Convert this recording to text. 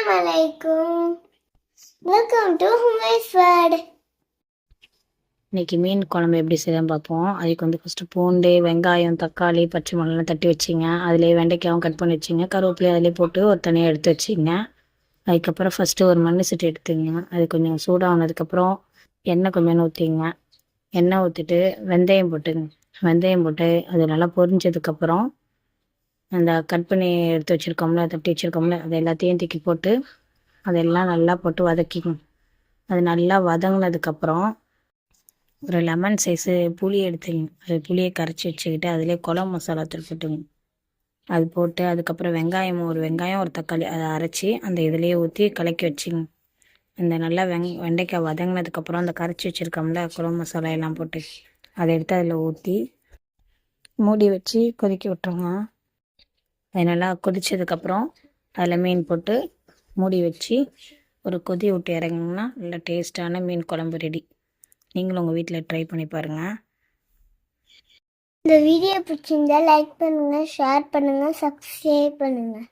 Assalamualaikum. Welcome to Humay's World. இன்றைக்கி மீன் குழம்பு எப்படி செய்யலாம் பார்ப்போம். அதுக்கு வந்து ஃபஸ்ட்டு பூண்டு, வெங்காயம், தக்காளி, பச்சை மிளகாலாம் தட்டி வச்சிங்க. அதிலே வெண்டைக்காயும் கட் பண்ணி வச்சிங்க. கருவேப்பிலையை அதிலே போட்டு ஒரு தனியாக எடுத்து வச்சிங்க. அதுக்கப்புறம் ஃபஸ்ட்டு ஒரு மண் சட்டி எடுத்துங்க. அது கொஞ்சம் சூடானதுக்கப்புறம் எண்ணெய் கொஞ்சம் ஊற்றிங்க. எண்ணெய் ஊற்றிட்டு வெந்தயம் போட்டுங்க. வெந்தயம் போட்டு அது நல்லா பொரிஞ்சதுக்கப்புறம் அந்த கட் பண்ணி எடுத்து வச்சுருக்கோம்ல, தட்டி வச்சுருக்கோம்ல, அது எல்லாத்தையும் தூக்கி போட்டு அதெல்லாம் நல்லா போட்டு வதக்கிக்கணும். அது நல்லா வதங்கினதுக்கப்புறம் ஒரு லெமன் சைஸு புளி எடுத்துங்க. அது புளியை கரைச்சி வச்சுக்கிட்டு அதிலே குழம்பு மசாலா தூள் போட்டுங்க. அது போட்டு அதுக்கப்புறம் ஒரு வெங்காயம் ஒரு தக்காளி அதை அரைச்சி அந்த இதிலேயே ஊற்றி கலக்கி வச்சுங்க. இந்த நல்லா வெண்டைக்காய் வதங்கினதுக்கப்புறம் அந்த கரைச்சி வச்சுருக்கோம்ல குழம்பு மசாலா எல்லாம் போட்டு அதை எடுத்து அதில் ஊற்றி மூடி வச்சு கொதிக்க விட்டுருங்க. அது நல்லா கொதித்ததுக்கப்புறம் அதில் மீன் போட்டு மூடி வச்சு ஒரு கொதி விட்டு இறங்கினா நல்லா டேஸ்ட்டான மீன் குழம்பு ரெடி. நீங்களும் உங்கள் வீட்டில் ட்ரை பண்ணி பாருங்கள். இந்த வீடியோ பிடிச்சிருந்தா லைக் பண்ணுங்கள், ஷேர் பண்ணுங்கள், சப்ஸ்கிரைப் பண்ணுங்கள்.